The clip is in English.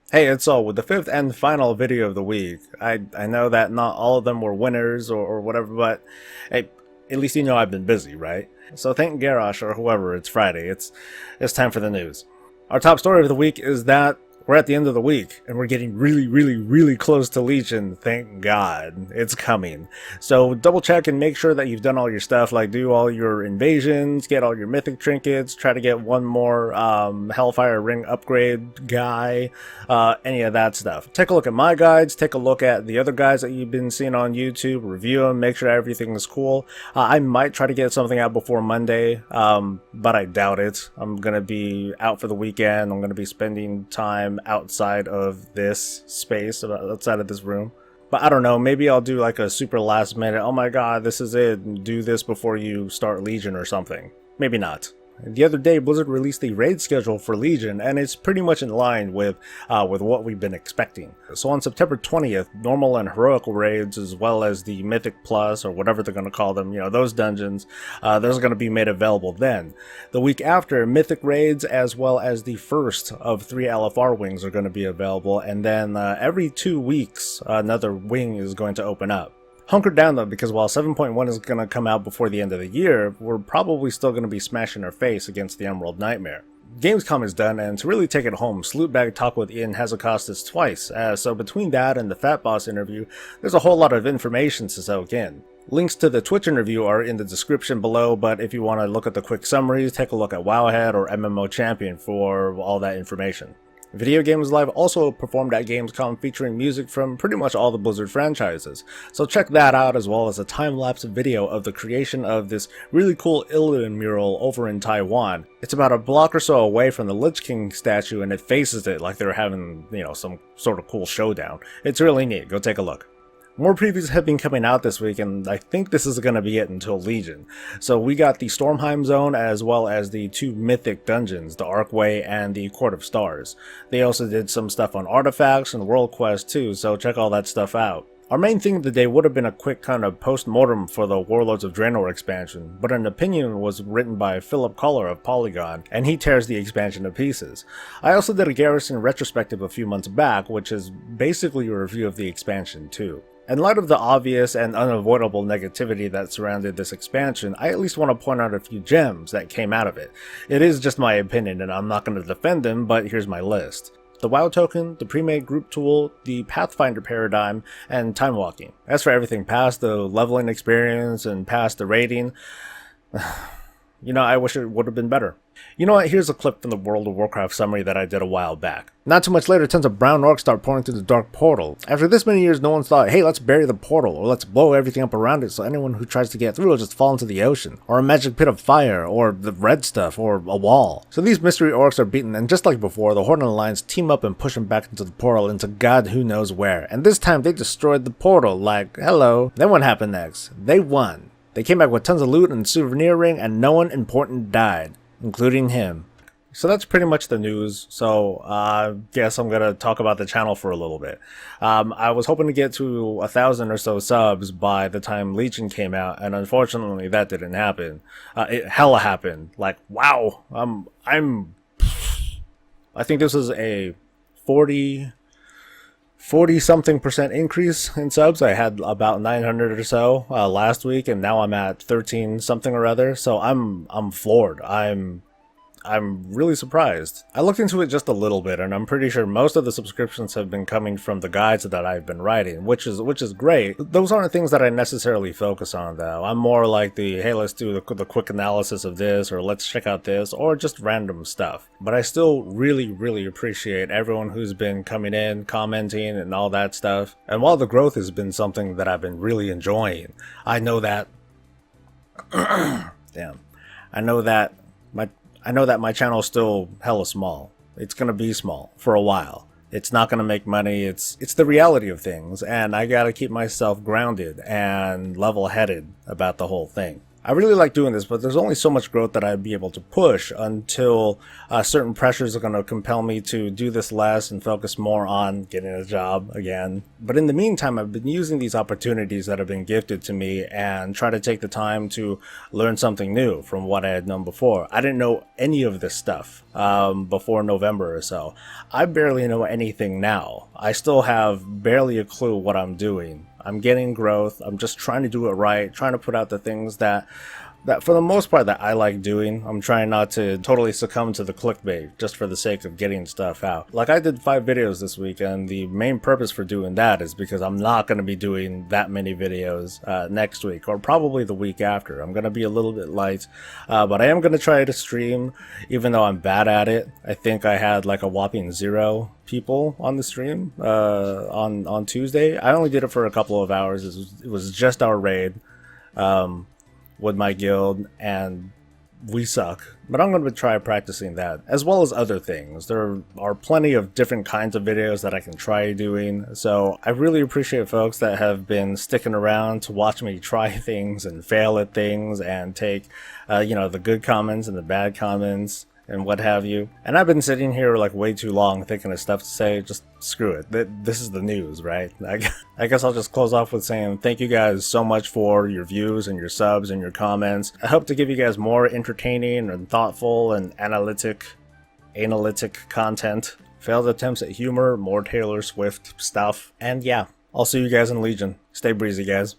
Hey, it's all with the fifth and final video of the week. I know that not all of them were winners or whatever, but hey, at least you know I've been busy, right? So thank Garrosh or whoever, it's Friday. It's time for the news. Our top story of the week is that we're at the end of the week, and we're getting really close to Legion. Thank God. It's coming. So double check and make sure that you've done all your stuff, like do all your invasions, get all your mythic trinkets, try to get one more Hellfire Ring upgrade guy, any of that stuff. Take a look at my guides, take a look at the other guides that you've been seeing on YouTube, review them, make sure everything is cool. I might try to get something out before Monday, but I doubt it. I'm going to be out for the weekend. I'm going to be spending time outside of this space, outside of this room. But I don't know, maybe I'll do like a super last minute, oh my god, this is it, do this before you start Legion or something. Maybe not. The other day, Blizzard released the raid schedule for Legion, and it's pretty much in line with what we've been expecting. So on September 20th, normal and heroic raids, as well as the Mythic Plus, or whatever they're going to call them, those dungeons, those are going to be made available then. The week after, Mythic raids, as well as the first of 3 LFR wings are going to be available, and then every 2 weeks, another wing is going to open up. Hunker down though, because while 7.1 is going to come out before the end of the year, we're probably still going to be smashing our face against the Emerald Nightmare. Gamescom is done, and to really take it home, Slootbag talked with Ian Hazacostas twice, so between that and the Fat Boss interview, there's a whole lot of information to soak in. Links to the Twitch interview are in the description below, but if you want to look at the quick summaries, take a look at Wowhead or MMO Champion for all that information. Video Games Live also performed at Gamescom featuring music from pretty much all the Blizzard franchises, so check that out, as well as a time-lapse video of the creation of this really cool Illidan mural over in Taiwan. It's about a block or so away from the Lich King statue, and it faces it like they're having, some sort of cool showdown. It's really neat, go take a look. More previews have been coming out this week, and I think this is going to be it until Legion. So we got the Stormheim zone, as well as the 2 mythic dungeons, the Arcway and the Court of Stars. They also did some stuff on artifacts and World Quest too, so check all that stuff out. Our main thing of the day would have been a quick kind of post-mortem for the Warlords of Draenor expansion, but an opinion was written by Philip Collar of Polygon, and he tears the expansion to pieces. I also did a Garrison retrospective a few months back, which is basically a review of the expansion too. In light of the obvious and unavoidable negativity that surrounded this expansion, I at least want to point out a few gems that came out of it. It is just my opinion, and I'm not going to defend them, but here's my list. The WoW token, the pre-made group tool, the Pathfinder paradigm, and time walking. As for everything past the leveling experience and past the rating, I wish it would have been better. You know what, here's a clip from the World of Warcraft summary that I did a while back. Not too much later, tons of brown orcs start pouring through the dark portal. After this many years, no one's thought, hey, let's bury the portal, or let's blow everything up around it so anyone who tries to get through will just fall into the ocean, or a magic pit of fire, or the red stuff, or a wall. So these mystery orcs are beaten, and just like before, the Horde and Alliance team up and push them back into the portal into God who knows where. And this time, they destroyed the portal, like, hello. Then what happened next? They won. They came back with tons of loot and souvenir ring, and no one important died, including him. So that's pretty much the news, so I guess I'm going to talk about the channel for a little bit. I was hoping to get to 1,000 or so subs by the time Legion came out, and unfortunately that didn't happen. It hella happened. Like, wow, I think this is a 40-something% increase in subs. I had about 900 or so last week, and now I'm at 13 something or other. So I'm floored. I'm really surprised. I looked into it just a little bit, and I'm pretty sure most of the subscriptions have been coming from the guides that I've been writing, which is great. Those aren't things that I necessarily focus on though. I'm more like the, hey, let's do the quick analysis of this, or let's check out this, or just random stuff. But I still really appreciate everyone who's been coming in, commenting, and all that stuff. And while the growth has been something that I've been really enjoying, I know that damn. I know that my channel is still hella small. It's gonna be small for a while. It's not gonna make money. It's the reality of things, and I gotta keep myself grounded and level-headed about the whole thing. I really like doing this, but there's only so much growth that I'd be able to push until certain pressures are going to compel me to do this less and focus more on getting a job again. But in the meantime, I've been using these opportunities that have been gifted to me and try to take the time to learn something new from what I had known before. I didn't know any of this stuff before November or so. I barely know anything now. I still have barely a clue what I'm doing. I'm getting growth. I'm just trying to do it right, trying to put out the things that for the most part that I like doing. I'm trying not to totally succumb to the clickbait just for the sake of getting stuff out. Like, I did 5 videos this week, and the main purpose for doing that is because I'm not going to be doing that many videos next week, or probably the week after. I'm going to be a little bit light, but I am going to try to stream, even though I'm bad at it. I think I had like a whopping 0 people on the stream on Tuesday. I only did it for a couple of hours. It was just our raid with my guild, and we suck. But I'm going to try practicing that, as well as other things. There are plenty of different kinds of videos that I can try doing, so I really appreciate folks that have been sticking around to watch me try things and fail at things and take, the good comments and the bad comments and what have you. And I've been sitting here like way too long thinking of stuff to say. Just screw it. This is the news, right? I guess I'll just close off with saying thank you guys so much for your views and your subs and your comments. I hope to give you guys more entertaining and thoughtful and analytic content. Failed attempts at humor, more Taylor Swift stuff. And yeah, I'll see you guys in Legion. Stay breezy, guys.